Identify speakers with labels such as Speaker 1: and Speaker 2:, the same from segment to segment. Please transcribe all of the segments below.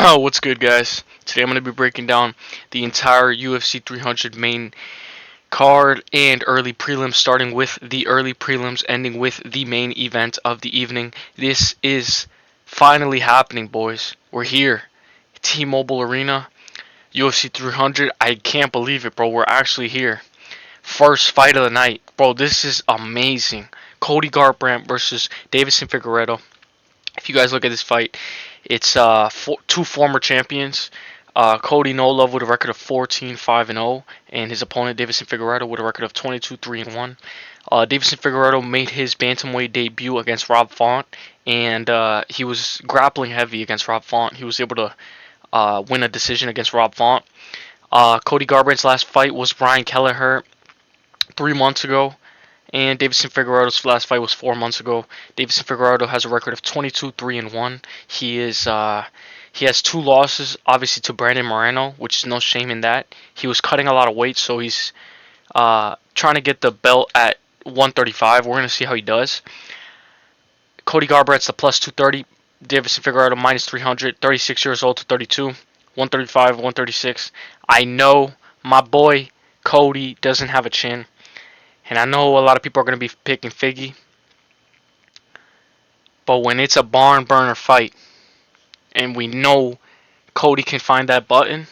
Speaker 1: What's good, guys? Today I'm going to be breaking down the entire UFC 300 main card and early prelims, starting with the early prelims, ending with the main event of the evening. This is finally happening, boys. We're here. T-Mobile Arena, UFC 300. I can't believe it, bro. We're actually here. First fight of the night. Bro, this is amazing. Cody Garbrandt versus Deiveson Figueiredo. If you guys look at this fight, it's two former champions. Cody No Love with a record of 14-5-0, and his opponent Deiveson Figueiredo with a record of 22-3-1. Deiveson Figueiredo made his bantamweight debut against Rob Font, and he was grappling heavy against Rob Font. He was able to win a decision against Rob Font. Cody Garbrandt's last fight was Brian Kelleher 3 months ago. And Deiveson Figueiredo's last fight was 4 months ago. Deiveson Figueiredo has a record of 22-3-1. He has two losses, obviously to Brandon Moreno, which is no shame in that. He was cutting a lot of weight, so he's trying to get the belt at 135. We're gonna see how he does. Cody Garbrandt's the plus 230. Deiveson Figueiredo minus 300. 36 years old to 32. 135, 136. I know my boy Cody doesn't have a chin. And I know a lot of people are going to be picking Figgy. But when it's a barn burner fight, and we know Cody can find that button,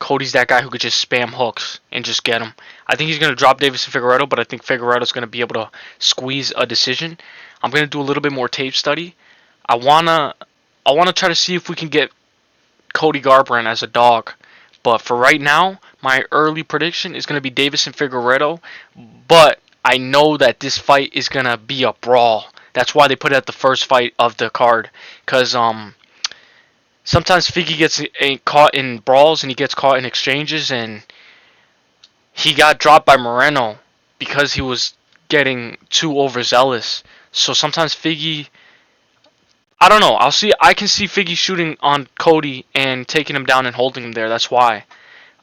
Speaker 1: Cody's that guy who could just spam hooks and just get him. I think he's going to drop Deiveson Figueiredo, but I think Figueiredo's going to be able to squeeze a decision. I'm going to do a little bit more tape study. I wanna try to see if we can get Cody Garbrandt as a dog. But for right now, my early prediction is going to be Deiveson Figueiredo. But I know that this fight is going to be a brawl. That's why they put it at the first fight of the card. Because sometimes Figgy gets caught in brawls and he gets caught in exchanges. And he got dropped by Moreno because he was getting too overzealous. So sometimes Figgy... I don't know. I can see Figgy shooting on Cody and taking him down and holding him there. That's why.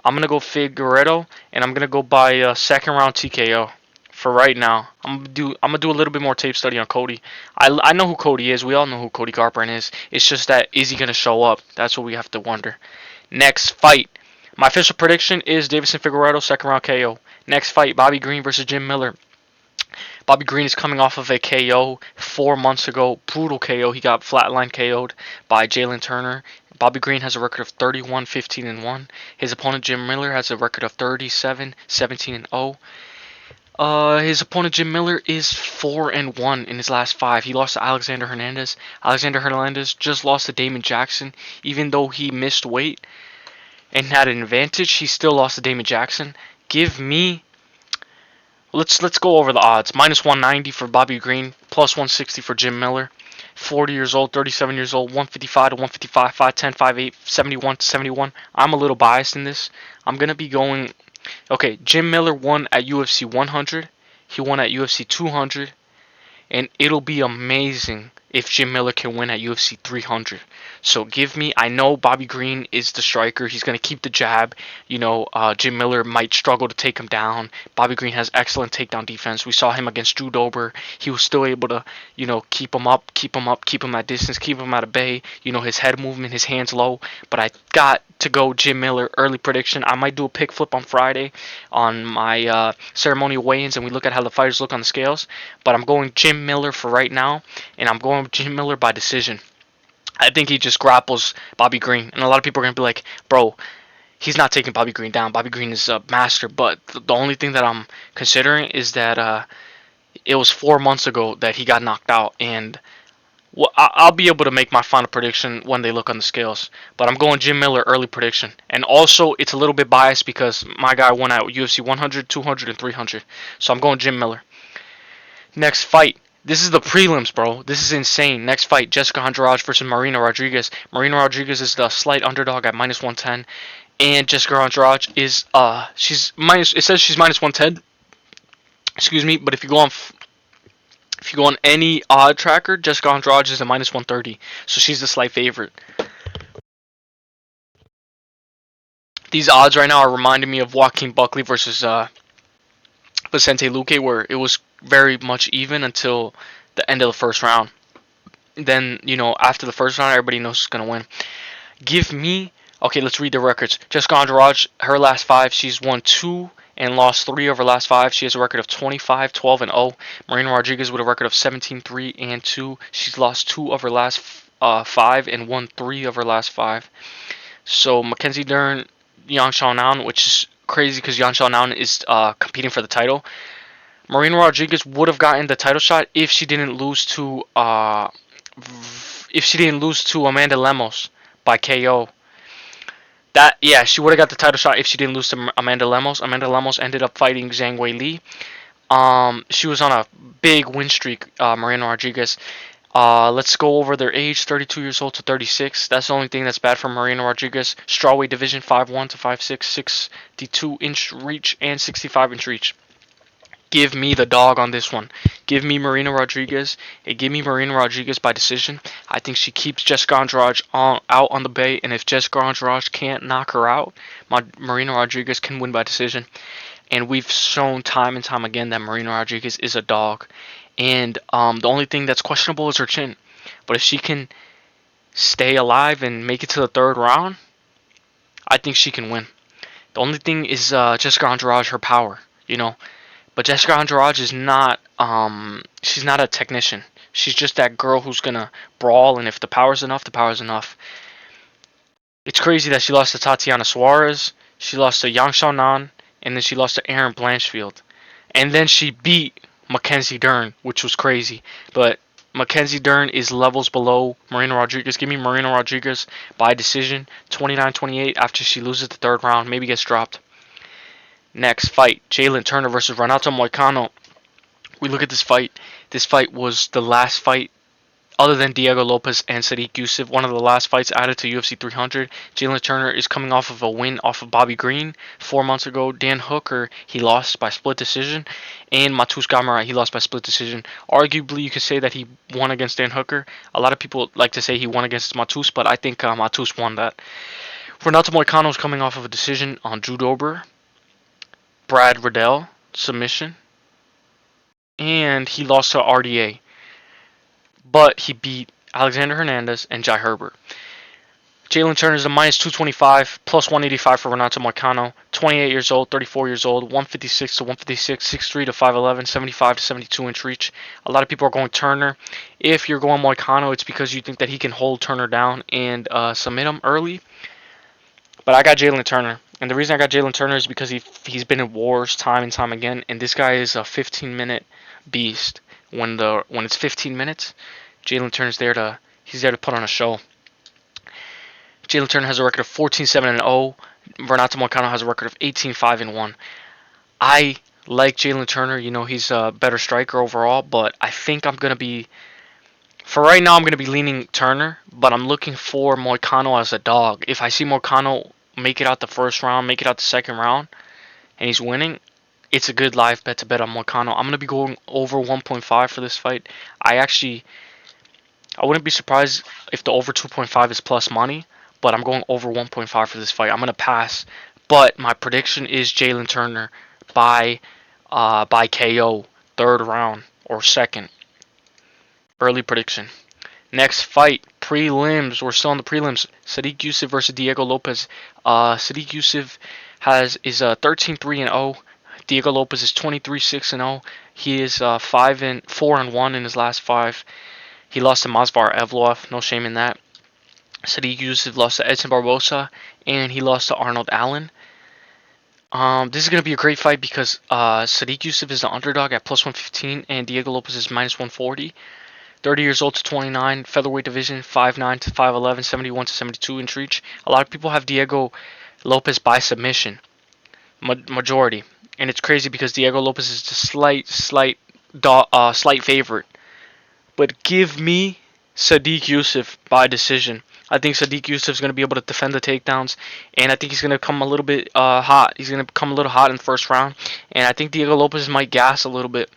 Speaker 1: I'm going to go Figueiredo, and I'm going to go by a second round TKO for right now. I'm gonna do a little bit more tape study on Cody. I know who Cody is. We all know who Cody Garbrandt is. It's just that, is he going to show up? That's what we have to wonder. Next fight. My official prediction is Deiveson Figueiredo, second round KO. Next fight, Bobby Green versus Jim Miller. Bobby Green is coming off of a KO 4 months ago. Brutal KO. He got flatline KO'd by Jalen Turner. Bobby Green has a record of 31-15-1. His opponent Jim Miller has a record of 37-17-0. His opponent Jim Miller is 4-1 in his last 5. He lost to Alexander Hernandez. Alexander Hernandez just lost to Damon Jackson. Even though he missed weight and had an advantage, he still lost to Damon Jackson. Give me... Let's go over the odds. Minus 190 for Bobby Green, plus 160 for Jim Miller. 40 years old, 37 years old, 155 to 155, 5'10", 5'8", 71 to 71. I'm a little biased in this. I'm going to be going... Okay, Jim Miller won at UFC 100. He won at UFC 200. And it'll be amazing if Jim Miller can win at UFC 300. So give me... I know Bobby Green is the striker. He's going to keep the jab. Jim Miller might struggle to take him down. Bobby Green has excellent takedown defense. We saw him against Drew Dober. He was still able to, keep him at distance, keep him at a bay. His head movement, his hands low. But I got to go Jim Miller early prediction. I might do a pick flip on Friday on my ceremonial weigh-ins, and we look at how the fighters look on the scales. But I'm going Jim Miller for right now, and I'm going Jim Miller by decision. I think he just grapples Bobby Green, and a lot of people are going to be like, bro, he's not taking Bobby Green down. Bobby Green is a master, but the only thing that I'm considering is that it was 4 months ago that he got knocked out, and I'll be able to make my final prediction when they look on the scales. But I'm going Jim Miller early prediction. And also, it's a little bit biased because my guy won at UFC 100, 200, and 300. So I'm going Jim Miller. Next fight. This is the prelims, bro. This is insane. Next fight, Jessica Andrade versus Marina Rodriguez. Marina Rodriguez is the slight underdog at minus 110. And Jessica Andrade is, she's minus, it says she's minus 110. Excuse me, but if you go on any odd tracker, Jessica Andrade is a minus 130, so she's the slight favorite. These odds right now are reminding me of Joaquin Buckley versus Vicente Luque, where it was very much even until the end of the first round. Then, after the first round, everybody knows who's going to win. Give me. Okay, let's read the records. Jessica Andrade, her last 5, she's won 2 and lost 3 of her last 5. She has a record of 25, 12, and 0. Marina Rodriguez with a record of 17, 3, and 2. She's lost 2 of her last 5 and won 3 of her last 5. So Mackenzie Dern, Yang Xiaonan, which is crazy because Yang Xiaonan is competing for the title. Marina Rodriguez would have gotten the title shot if she didn't lose to Amanda Lemos by KO. That, yeah, she would have got the title shot if she didn't lose to Amanda Lemos. Amanda Lemos ended up fighting Zhang Wei Li. She was on a big win streak, Marina Rodriguez. Let's go over their age, 32 years old to 36. That's the only thing that's bad for Marina Rodriguez. Strawweight division, 5'1 to 5'6", 62-inch reach, and 65-inch reach. Give me the dog on this one. Give me Marina Rodriguez. And give me Marina Rodriguez by decision. I think she keeps Jessica Andrade out on the bay, and if Jessica Andrade can't knock her out, Marina Rodriguez can win by decision. And we've shown time and time again that Marina Rodriguez is a dog. And the only thing that's questionable is her chin. But if she can stay alive and make it to the 3rd round, I think she can win. The only thing is Jessica Andrade, her power, you know. But Jessica Andrade is not, she's not a technician. She's just that girl who's going to brawl, and if the power's enough, the power's enough. It's crazy that she lost to Tatiana Suarez, she lost to Yang Xiaonan, and then she lost to Erin Blanchfield. And then she beat Mackenzie Dern, which was crazy. But Mackenzie Dern is levels below Marina Rodriguez. Give me Marina Rodriguez by decision, 29-28 after she loses the 3rd round, maybe gets dropped. Next fight, Jalen Turner versus Renato Moicano. We look at this fight. This fight was the last fight, other than Diego Lopez and Sadiq Yusuf, one of the last fights added to UFC 300. Jalen Turner is coming off of a win off of Bobby Green 4 months ago. Dan Hooker, he lost by split decision. And Matus Gamera, he lost by split decision. Arguably, you could say that he won against Dan Hooker. A lot of people like to say he won against Matus, but I think Matus won that. Renato Moicano is coming off of a decision on Drew Dober. Brad Riddell, submission. And he lost to RDA. But he beat Alexander Hernandez and Jai Herbert. Jalen Turner is a minus 225, plus 185 for Renato Moicano. 28 years old, 34 years old, 156 to 156, 6'3 to 5'11, 75 to 72 inch reach. A lot of people are going Turner. If you're going Moicano, it's because you think that he can hold Turner down and submit him early. But I got Jalen Turner. And the reason I got Jalen Turner is because he's been in wars time and time again, and this guy is a 15-minute beast. When it's 15 minutes, Jalen Turner's there to put on a show. Jalen Turner has a record of 14-7-0. Renato Moicano has a record of 18-5-1. I like Jalen Turner. You know, he's a better striker overall, but I think for right now, I'm going to be leaning Turner, but I'm looking for Moicano as a dog. If I see Moicano make it out the 1st round, make it out the 2nd round, and he's winning, it's a good live bet to bet on Moicano. I'm going to be going over 1.5 for this fight. I wouldn't be surprised if the over 2.5 is plus money, but I'm going over 1.5 for this fight. I'm going to pass, but my prediction is Jalen Turner by KO, 3rd round or 2nd. Early prediction. Next fight, prelims. We're still on the prelims. Sadiq Yusuf versus Diego Lopez. Sadiq Yusuf is 13-3-0. Diego Lopez is 23-6-0. He is 4-1 in his last 5. He lost to Masvar Evloev. No shame in that. Sadiq Yusuf lost to Edson Barbosa, and he lost to Arnold Allen. This is going to be a great fight because Sadiq Yusuf is the underdog at plus 115, and Diego Lopez is minus 140. 30 years old to 29, featherweight division, 5'9 to 5'11, 71 to 72 inch reach. A lot of people have Diego Lopez by submission, majority, and it's crazy because Diego Lopez is the slight favorite. But give me Sadiq Yusuf by decision. I think Sadiq Yusuf is going to be able to defend the takedowns, and I think he's going to come a little bit hot. He's going to come a little hot in the 1st round, and I think Diego Lopez might gas a little bit.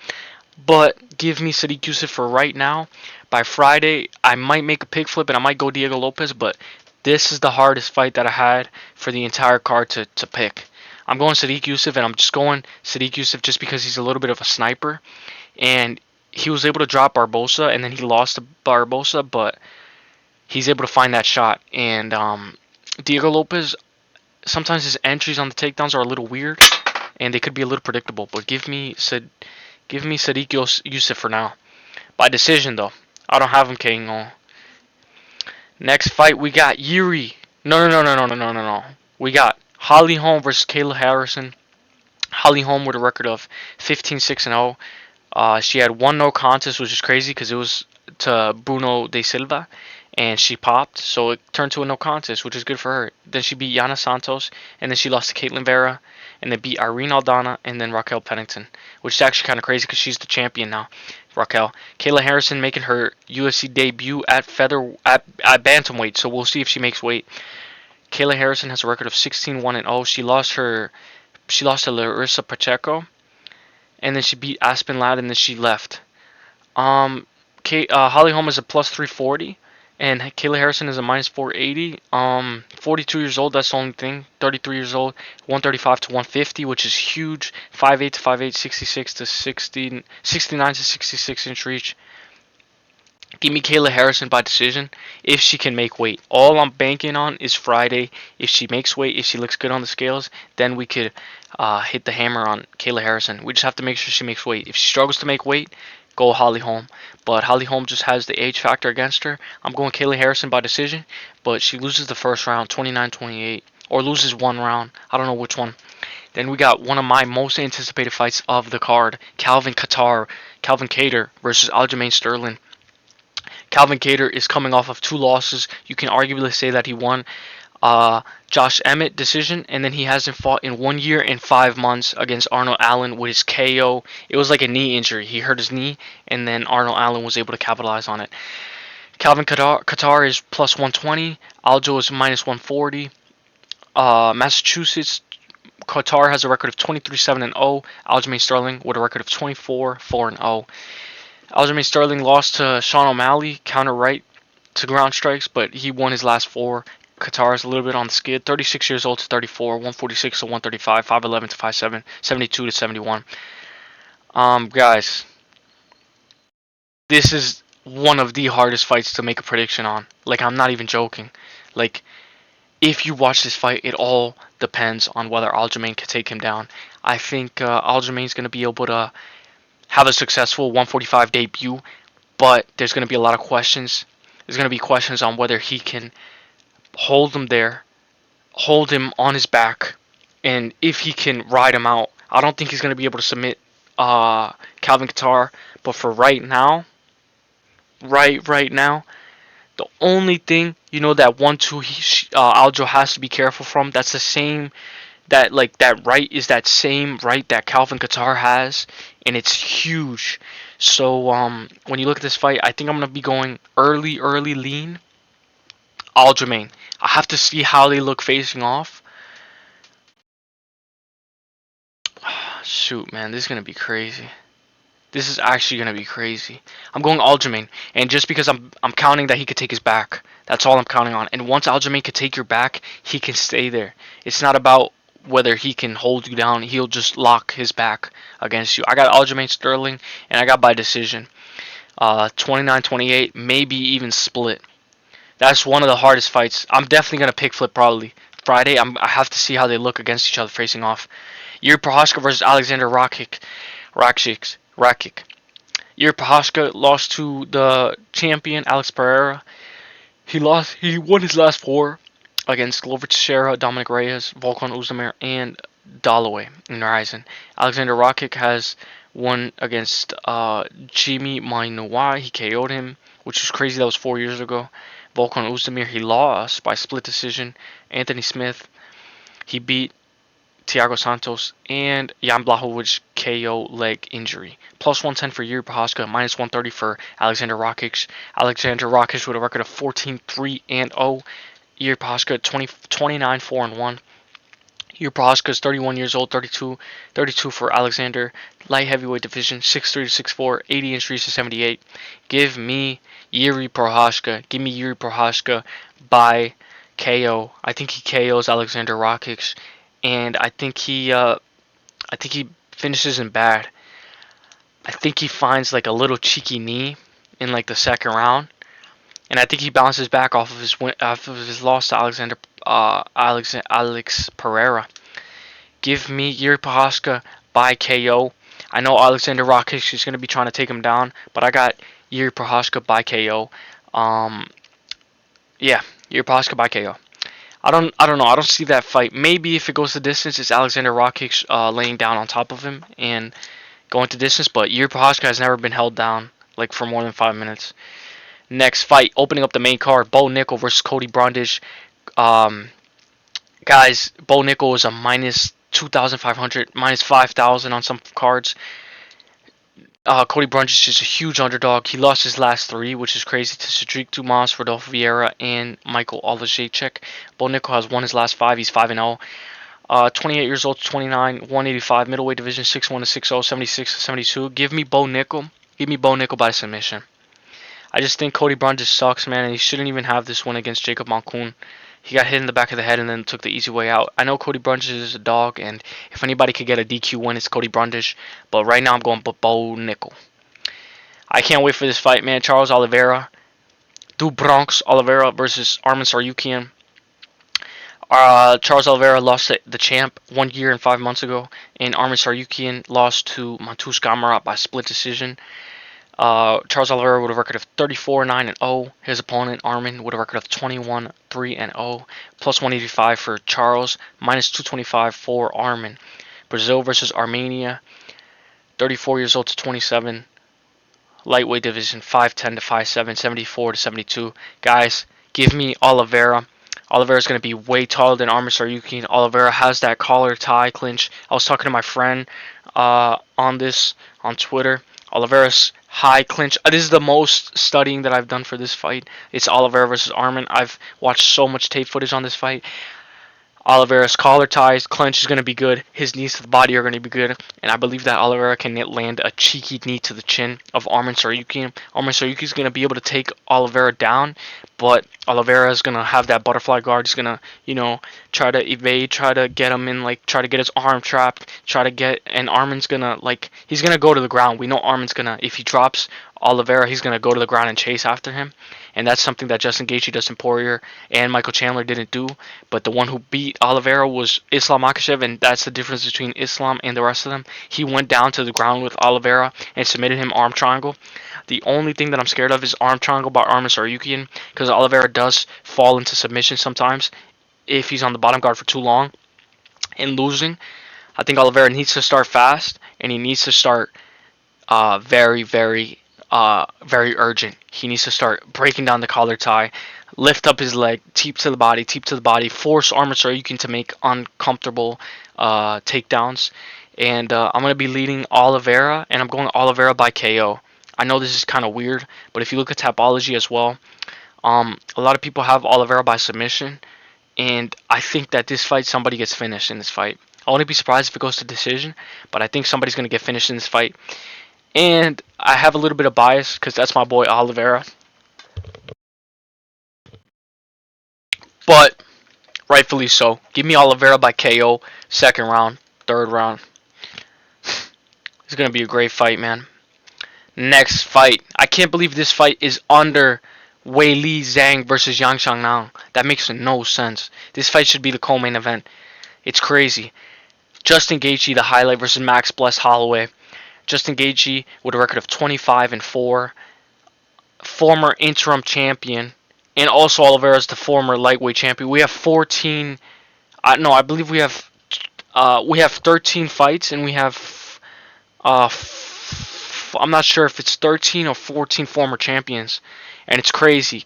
Speaker 1: But give me Sadiq Yusuf for right now. By Friday, I might make a pick flip and I might go Diego Lopez, but this is the hardest fight that I had for the entire card to pick. I'm going Sadiq Yusuf, and I'm just going Sadiq Yusuf just because he's a little bit of a sniper. And he was able to drop Barbosa, and then he lost to Barbosa, but he's able to find that shot. And Diego Lopez, sometimes his entries on the takedowns are a little weird, and they could be a little predictable. But give me Sadiq Youssef for now. By decision though. I don't have him KOing all. Next fight we got Yuri. No. We got Holly Holm versus Kayla Harrison. Holly Holm with a record of 15-6-0. She had one no contest, which is crazy because it was to Bruno De Silva, and she popped, so it turned to a no contest, which is good for her. Then she beat Yana Santos, and then she lost to Caitlin Vera, and then beat Irene Aldana, and then Raquel Pennington, which is actually kind of crazy because she's the champion now. Raquel. Kayla Harrison making her UFC debut at at bantamweight, so we'll see if she makes weight. Kayla Harrison has a record of 16-1-0. She lost to Larissa Pacheco, and then she beat Aspen Ladd, and then she left. Holly Holm is a plus 340, and Kayla Harrison is a minus 480. 42 years old, that's the only thing. 33 years old, 135 to 150, which is huge. 5'8 to 5'8, 66 to 60, 69 to 66 inch reach. Give me Kayla Harrison by decision if she can make weight. All I'm banking on is Friday. If she makes weight, if she looks good on the scales, then we could hit the hammer on Kayla Harrison. We just have to make sure she makes weight. If she struggles to make weight, go Holly Holm. But Holly Holm just has the age factor against her. I'm going Kayla Harrison by decision, but she loses the first round, 29-28, or loses one round. I don't know which one. Then we got one of my most anticipated fights of the card, Calvin Kattar versus Aljamain Sterling. Calvin Kattar is coming off of two losses. You can arguably say that he won Josh Emmett decision, and then he hasn't fought in 1 year and 5 months against Arnold Allen with his KO. It was like a knee injury. He hurt his knee, and then Arnold Allen was able to capitalize on it. Calvin Kattar is plus 120. Aljo is minus 140. Massachusetts, Kattar has a record of 23-7-0. Aljamain Sterling with a record of 24-4-0. Aljamain Sterling lost to Sean O'Malley, counter right to ground strikes, but he won his last four. Kattar is a little bit on the skid. 36 years old to 34, 146 to 135, 5'11 to 5'7, 72 to 71. Guys, this is one of the hardest fights to make a prediction on. Like, I'm not even joking. Like, if you watch this fight, it all depends on whether Aljamain can take him down. I think Aljamain's going to be able to have a successful 145 debut, but there's going to be a lot of questions. There's going to be questions on whether he can hold him there, hold him on his back, and if he can ride him out. I don't think he's going to be able to submit Calvin Kattar, but for right now, right now, the only thing, that 1-2 Aljo has to be careful from, that's the same, that right is that same right that Calvin Kattar has, and it's huge. So when you look at this fight, I think I'm gonna be going early lean Aljamain. I have to see how they look facing off. Shoot, man, this is gonna be crazy. This is actually gonna be crazy. I'm going Aljamain, and just because I'm counting that he could take his back. That's all I'm counting on. And once Aljamain could take your back, he can stay there. It's not about whether he can hold you down. He'll just lock his back against you. I got Aljamain Sterling, and I got by decision. 29-28, maybe even split. That's one of the hardest fights. I'm definitely gonna pick flip probably Friday. I have to see how they look against each other facing off. Yuri Prochazka versus Alexander Rakic. Yuri Prochazka lost to the champion Alex Pereira. He won his last four against Glover Teixeira, Dominic Reyes, Volkan Ozdemir, and Dalloway in Ryzen. Alexander Rakic has won against Jimmy Mainouai. He KO'd him, which was crazy. That was 4 years ago. Volkan Ozdemir, he lost by split decision. Anthony Smith, he beat Thiago Santos, and Jan Blachowicz KO leg injury. Plus 110 for Yuri Prochazka, minus 130 for Alexander Rakic. Alexander Rakic with a record of 14-3-0. Yuri Prochazka 29-4-1. Yuri Prochazka is 31 years old, 32 for Alexander. Light heavyweight division, 6'3 to 6'4, 80 inch reach to 78. Give me Yuri Prochazka. Give me Yuri Prochazka by KO. I think he KOs Alexander Rakic, and I think he finishes him bad. I think he finds like a little cheeky knee in like the second round, and I think he bounces back off of his loss to Alex Pereira. Give me Yuri Prochazka by KO. I know Alexander Rakic is going to be trying to take him down, but I got Yuri Prochazka by KO. Um, yeah, Yuri Prochazka by KO. I don't know. I don't see that fight. Maybe if it goes the distance, it's Alexander Rakic laying down on top of him and going to distance. But Yuri Prochazka has never been held down like for more than 5 minutes. Next fight, opening up the main card, Bo Nickel versus Cody Brundage. Um, Guys, Bo Nickel is a minus 2,500, minus 5,000 on some cards. Cody Brundage is a huge underdog. He lost his last three, which is crazy, to Cedric Dumas, Rodolfo Vieira, and Michael Olejniczak. Bo Nickel has won his last five. He's 5-0. 28 years old, 29, 185, middleweight division, 6'1 to 6'0, 76 to 72. Give me Bo Nickel. Give me Bo Nickel by submission. I just think Cody Brundage sucks, man, and he shouldn't even have this win against Jacob Malkoun. He got hit in the back of the head and then took the easy way out. I know Cody Brundage is a dog, and if anybody could get a DQ win, it's Cody Brundage. But right now, I'm going Bo Nickel. I can't wait for this fight, man. Charles Oliveira, Du Bronx Oliveira versus Arman Tsarukyan. Charles Oliveira lost to the champ 1 year and 5 months ago, and Arman Tsarukyan lost to Mateusz Gamrot by split decision. Charles Oliveira with a record of 34-9-0. His opponent Arman with a record of 21-3-0. Plus 185 for Charles, minus 225 for Arman. Brazil versus Armenia. 34 years old to 27. Lightweight division, 5'10 to 5'7, 74 to 72. Guys, give me Oliveira. Oliveira is going to be way taller than Arman Tsarukyan. Oliveira has that collar tie clinch. I was talking to my friend on this on Twitter. Oliveira's high clinch. This is the most studying that I've done for this fight. It's Oliveira versus Arman. I've watched so much tape footage on this fight. Oliveira's collar ties, clinch is going to be good. His knees to the body are going to be good. And I believe that Oliveira can land a cheeky knee to the chin of Arman Tsarukyan. Arman Tsarukyan is going to be able to take Oliveira down, but Oliveira is going to have that butterfly guard. He's going to, try to evade, try to get him in, try to get his arm trapped, and Arman's going to, he's going to go to the ground. We know Arman's going to, if he drops Oliveira, he's going to go to the ground and chase after him. And that's something that Justin Gaethje, Dustin Poirier, and Michael Chandler didn't do. But the one who beat Oliveira was Islam Makhachev, and that's the difference between Islam and the rest of them. He went down to the ground with Oliveira and submitted him arm triangle. The only thing that I'm scared of is arm triangle by Arman Tsarukyan, because Oliveira does fall into submission sometimes if he's on the bottom guard for too long and losing. I think Oliveira needs to start fast, and he needs to start very, very urgent. He needs to start breaking down the collar tie, lift up his leg, teep to the body, force Arman Tsarukyan to make uncomfortable takedowns. And I'm going to be leading Oliveira, and I'm going Oliveira by KO. I know this is kind of weird, but if you look at Tapology as well, a lot of people have Oliveira by submission, and I think that this fight, somebody gets finished in this fight. I wouldn't be surprised if it goes to decision, but I think somebody's going to get finished in this fight. And I have a little bit of bias because that's my boy Oliveira. But rightfully so. Give me Oliveira by KO, second round, third round. It's going to be a great fight, man. Next fight. I can't believe this fight is under Weili Zhang versus Yang Xiaongnang. That makes no sense. This fight should be the co-main event. It's crazy. Justin Gaethje, the highlight, versus Max Bless Holloway. Justin Gaethje with a record of 25-4, former interim champion, and also Oliveira is the former lightweight champion. We have 14. I believe we have 13 fights, and we have I'm not sure if it's 13 or 14 former champions, and it's crazy.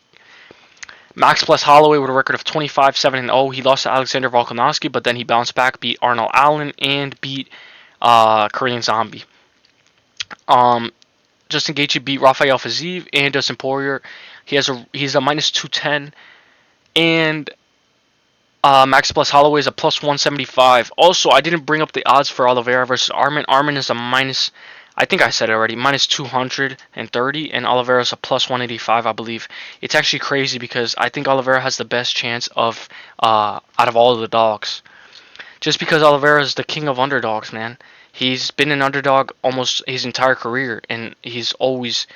Speaker 1: Max Bless Holloway with a record of 25-7-0. He lost to Alexander Volkanovski, but then he bounced back, beat Arnold Allen, and beat Korean Zombie. Justin Gaethje beat Rafael Fiziev and Dustin Poirier. He's a minus 210, and Max Bless Holloway is a plus 175. Also, I didn't bring up the odds for Oliveira versus Arman. Arman is a minus, I think I said it already, minus 230, and Oliveira is a plus 185, I believe. It's actually crazy because I think Oliveira has the best chance of out of all of the dogs. Just because Oliveira is the king of underdogs, man. He's been an underdog almost his entire career, and he's always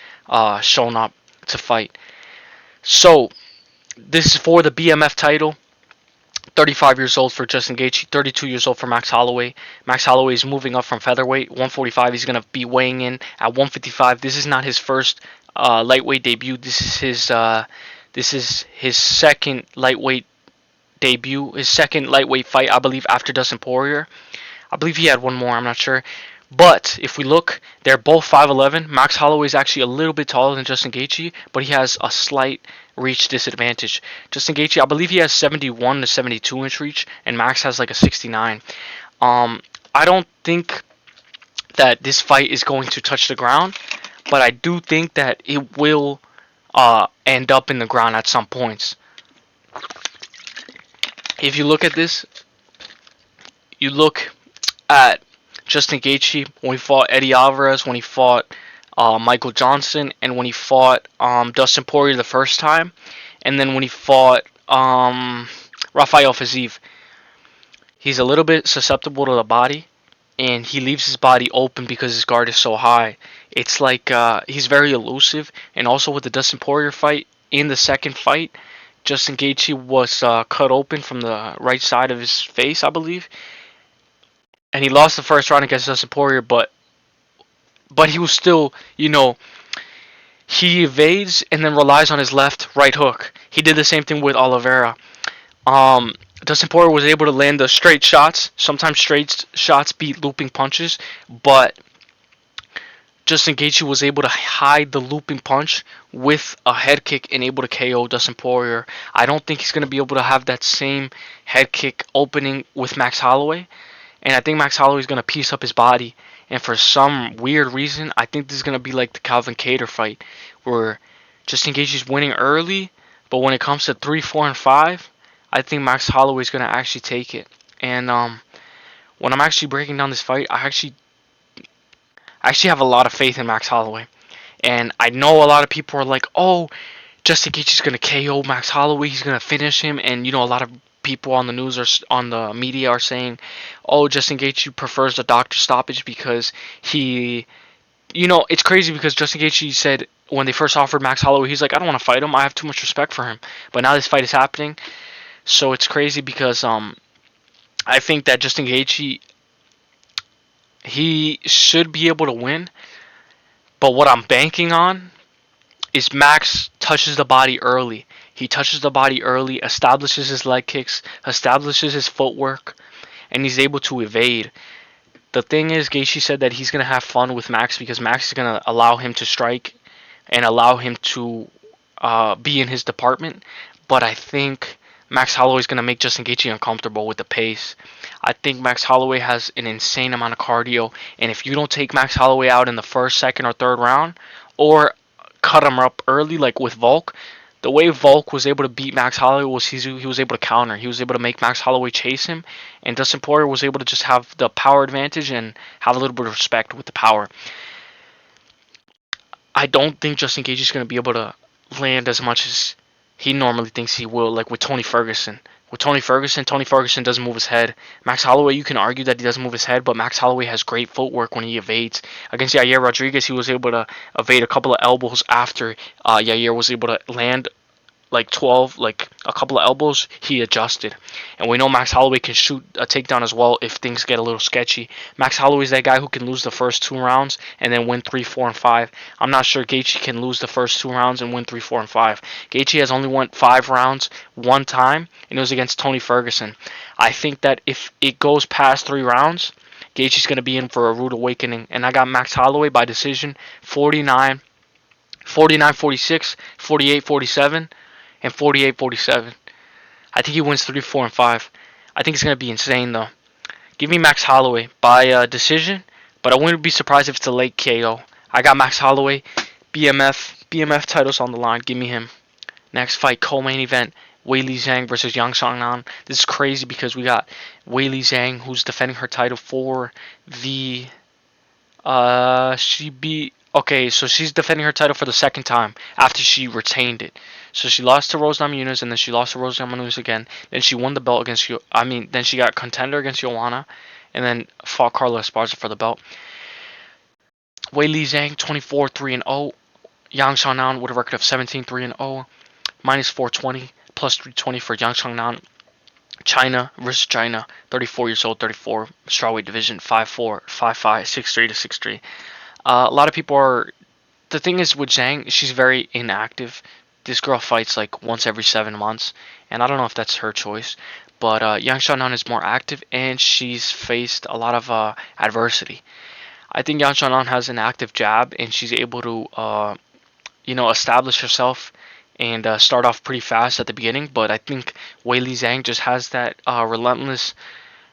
Speaker 1: shown up to fight. So this is for the BMF title. 35 years old for Justin Gaethje, 32 years old for Max Holloway. Max Holloway is moving up from featherweight, 145. He's going to be weighing in at 155. This is not his first lightweight debut. This is his second lightweight debut, his second lightweight fight, I believe, after Dustin Poirier. I believe he had one more. I'm not sure. But if we look, they're both 5'11". Max Holloway is actually a little bit taller than Justin Gaethje, but he has a slight reach disadvantage. Justin Gaethje, I believe he has 71 to 72 inch reach, and Max has like a 69. I don't think that this fight is going to touch the ground, but I do think that it will end up in the ground at some points. If you look at this, you look at Justin Gaethje when he fought Eddie Alvarez, when he fought Michael Johnson, and when he fought Dustin Poirier the first time, and then when he fought Rafael Fiziev. He's a little bit susceptible to the body, and he leaves his body open because his guard is so high. It's like he's very elusive, and also with the Dustin Poirier fight, in the second fight, Justin Gaethje was cut open from the right side of his face, I believe, and he lost the first round against Dustin Poirier, but he was still, he evades and then relies on his left right hook. He did the same thing with Oliveira. Dustin Poirier was able to land the straight shots. Sometimes straight shots beat looping punches, but Justin Gaethje was able to hide the looping punch with a head kick and able to KO Dustin Poirier. I don't think he's going to be able to have that same head kick opening with Max Holloway, and I think Max Holloway is going to piece up his body. And for some weird reason, I think this is going to be like the Calvin Kattar fight, where Justin Gaethje is winning early, but when it comes to 3, 4, and 5, I think Max Holloway is going to actually take it. And when I'm actually breaking down this fight, I actually have a lot of faith in Max Holloway. And I know a lot of people are like, oh, Justin Gaethje is going to KO Max Holloway. He's going to finish him. And, a lot of people on the news or on the media are saying, oh, Justin Gaethje prefers the doctor stoppage because he... it's crazy because Justin Gaethje said when they first offered Max Holloway, he's like, I don't want to fight him. I have too much respect for him. But now this fight is happening. So it's crazy because I think that Justin Gaethje, he should be able to win. But what I'm banking on is Max touches the body early. He touches the body early, establishes his leg kicks, establishes his footwork, and he's able to evade. The thing is, Gaethje said that he's going to have fun with Max because Max is going to allow him to strike and allow him to be in his department. But I think Max Holloway is going to make Justin Gaethje uncomfortable with the pace. I think Max Holloway has an insane amount of cardio, and if you don't take Max Holloway out in the first, second, or third round, or cut him up early like with Volk, the way Volk was able to beat Max Holloway was he was able to counter. He was able to make Max Holloway chase him, and Dustin Poirier was able to just have the power advantage and have a little bit of respect with the power. I don't think Justin Gaethje is going to be able to land as much as he normally thinks he will, like with Tony Ferguson. With Tony Ferguson doesn't move his head. Max Holloway, you can argue that he doesn't move his head, but Max Holloway has great footwork when he evades. Against Yair Rodriguez, he was able to evade a couple of elbows after Yair was able to land like 12, like a couple of elbows. He adjusted. And we know Max Holloway can shoot a takedown as well if things get a little sketchy. Max Holloway is that guy who can lose the first 2 rounds and then win 3, 4, and 5. I'm not sure Gaethje can lose the first 2 rounds and win 3, 4, and 5. Gaethje has only won 5 rounds one time, and it was against Tony Ferguson. I think that if it goes past 3 rounds, Gaethje's going to be in for a rude awakening. And I got Max Holloway by decision 49-46, 48-47, and 48-47. I think he wins 3, 4, and 5. I think it's going to be insane, though. Give me Max Holloway by decision, but I wouldn't be surprised if it's a late KO. I got Max Holloway, BMF titles on the line. Give me him. Next fight, co-main event, Weili Zhang versus Yang Xiaonan. This is crazy because we got Weili Zhang, who's defending her title for the... so she's defending her title for the second time after she retained it. So she lost to Rose Namajunas, and then she lost to Rose Namajunas again. Then she won the belt against then she got contender against Joanna, and then fought Carla Esparza for the belt. Weili Zhang 24-3-0. Yang Xiaonan with a record of 17-3-0. minus 420, plus 320 for Yang Changnan. China versus China, 34 years old, 34, strawweight division, 5'4", 5'5", 6'3" to 6'3". A lot of people are. The thing is with Zhang, she's very inactive. This girl fights like once every 7 months, and I don't know if that's her choice. But Yang Xiaonan is more active, and she's faced a lot of adversity. I think Yang Xiaonan has an active jab, and she's able to, establish herself and start off pretty fast at the beginning. But I think Weili Zhang just has that relentless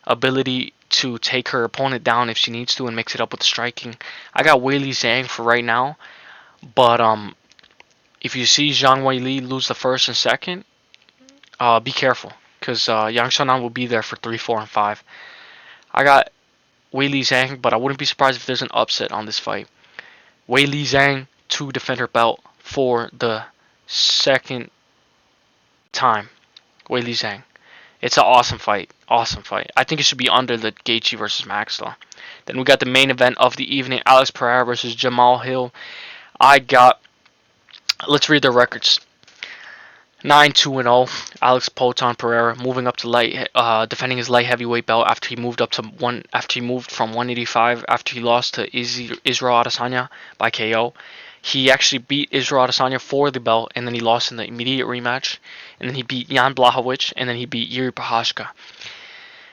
Speaker 1: ability to take her opponent down if she needs to and mix it up with the striking. I got Weili Zhang for right now, but if you see Zhang Weili lose the first and second, be careful because Yang Xiaonan will be there for 3, 4, and 5. I got Weili Zhang, but I wouldn't be surprised if there's an upset on this fight. Weili Zhang to defend her belt for the second time. Weili Zhang. It's an awesome fight. Awesome fight. I think it should be under the Gaethje versus Max though. Then we got the main event of the evening: Alex Pereira versus Jamal Hill. I got. Let's read their records. 9-2-0. Alex Poton Pereira moving up to light, defending his light heavyweight belt after he moved up to one. After he moved from 185 after he lost to Israel Adesanya by KO. He actually beat Israel Adesanya for the belt, and then he lost in the immediate rematch. And then he beat Jan Blachowicz, and then he beat Yuri Prochazka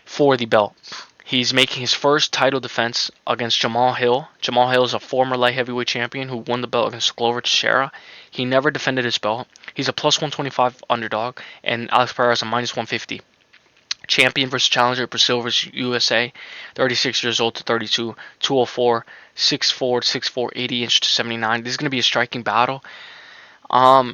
Speaker 1: for the belt. He's making his first title defense against Jamal Hill. Jamal Hill is a former light heavyweight champion who won the belt against Glover Teixeira. He never defended his belt. He's a plus 125 underdog, and Alex Pereira is a minus 150. Champion versus challenger, Brazil versus USA, 36 years old to 32, 204, 6'4", 6'4", 80 inch to 79. This is going to be a striking battle. A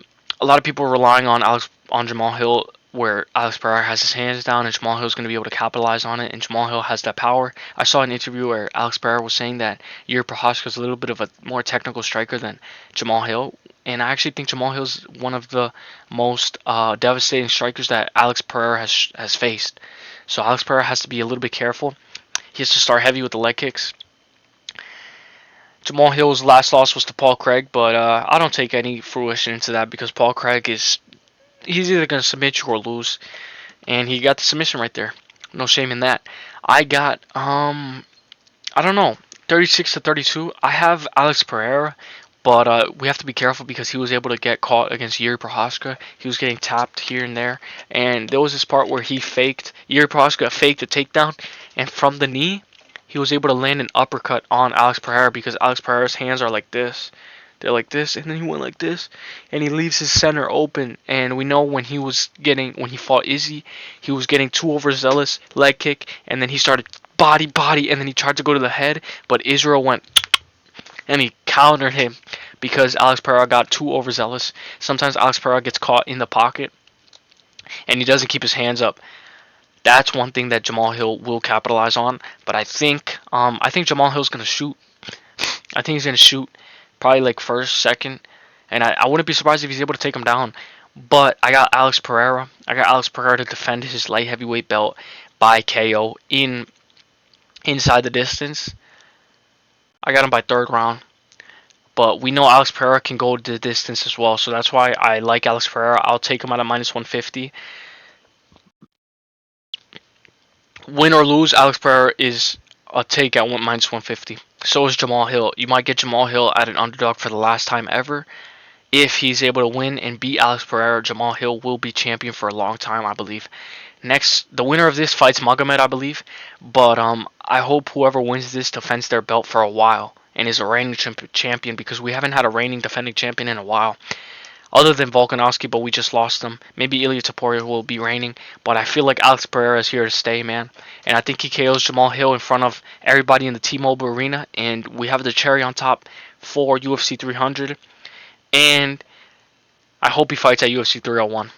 Speaker 1: lot of people are relying on Jamal Hill, where Alex Pereira has his hands down, and Jamal Hill is going to be able to capitalize on it, and Jamal Hill has that power. I saw an interview where Alex Pereira was saying that Yuri Prochazka is a little bit of a more technical striker than Jamal Hill, and I actually think Jamal Hill is one of the most devastating strikers that Alex Pereira has faced. So Alex Pereira has to be a little bit careful. He has to start heavy with the leg kicks. Jamal Hill's last loss was to Paul Craig, but I don't take any fruition into that because Paul Craig he's either going to submit you or lose, and he got the submission right there. No shame in that. I got I don't know, 36 to 32. I have Alex Pereira, but we have to be careful because he was able to get caught against Yuri Prochazka. He was getting tapped here and there, and there was this part where Yuri Prochazka faked a takedown, and from the knee, he was able to land an uppercut on Alex Pereira because Alex Pereira's hands are like this. They're like this, and then he went like this, and he leaves his center open. And we know when he fought Izzy, he was getting too overzealous, leg kick, and then he started body, and then he tried to go to the head, but Israel went, and he countered him because Alex Pereira got too overzealous. Sometimes Alex Pereira gets caught in the pocket, and he doesn't keep his hands up. That's one thing that Jamal Hill will capitalize on. But I think Jamal Hill's gonna shoot. I think he's gonna shoot probably like first, second, and I wouldn't be surprised if he's able to take him down. But I got Alex Pereira. I got Alex Pereira to defend his light heavyweight belt by KO inside the distance. I got him by third round. But we know Alex Pereira can go the distance as well, so that's why I like Alex Pereira. I'll take him at a minus 150. Win or lose, Alex Pereira is a take at minus 150. So is Jamal Hill. You might get Jamal Hill at an underdog for the last time ever. If he's able to win and beat Alex Pereira, Jamal Hill will be champion for a long time, I believe. Next, the winner of this fights Magomed, I believe. But I hope whoever wins this defends their belt for a while and is a reigning champion because we haven't had a reigning defending champion in a while. Other than Volkanovski, but we just lost him. Maybe Ilia Topuria will be reigning, but I feel like Alex Pereira is here to stay, man. And I think he KOs Jamal Hill in front of everybody in the T-Mobile Arena, and we have the cherry on top for UFC 300. And I hope he fights at UFC 301.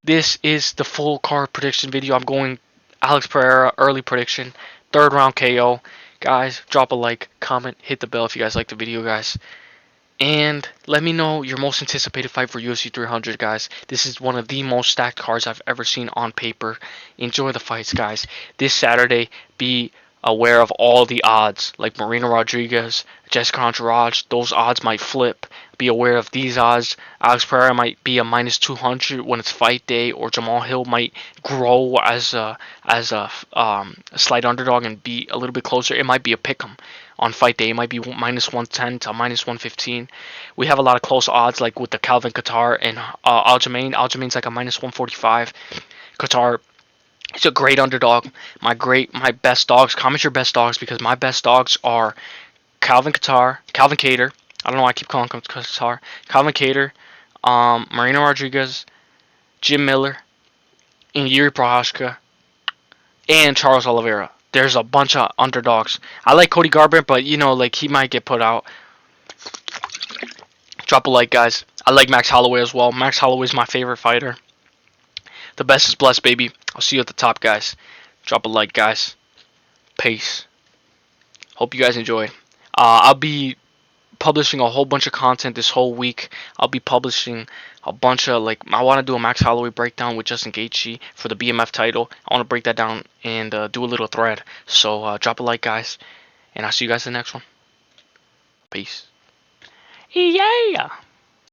Speaker 1: This is the full card prediction video. I'm going Alex Pereira, early prediction, third round KO. Guys, drop a like, comment, hit the bell if you guys like the video, guys. And let me know your most anticipated fight for UFC 300, guys. This is one of the most stacked cards I've ever seen on paper. Enjoy the fights, guys. This Saturday, be aware of all the odds, like Marina Rodriguez, Jessica Andrade. Those odds might flip. Be aware of these odds. Alex Pereira might be a minus 200 when it's fight day, or Jamal Hill might grow as a slight underdog and be a little bit closer. It might be a pick'em on fight day. It might be minus 110 to minus 115. We have a lot of close odds, like with the Calvin Qatar and Aljamain. Aljamain's like a minus 145. Qatar, he's a great underdog. My best dogs. Comment your best dogs, because my best dogs are Calvin Cater. I don't know why I keep calling him Qatar. Calvin Cater, Marina Rodriguez, Jim Miller, and Yuri Prohashka, and Charles Oliveira. There's a bunch of underdogs. I like Cody Garbrandt, but like he might get put out. Drop a like, guys. I like Max Holloway as well. Max Holloway's my favorite fighter. The best is blessed, baby. I'll see you at the top, guys. Drop a like, guys. Peace. Hope you guys enjoy. I'll be publishing a whole bunch of content this whole week. I'll be publishing a bunch of, like, I want to do a Max Holloway breakdown with Justin Gaethje for the BMF title. I want to break that down and do a little thread. So drop a like, guys, and I'll see you guys in the next one. Peace. Yeah.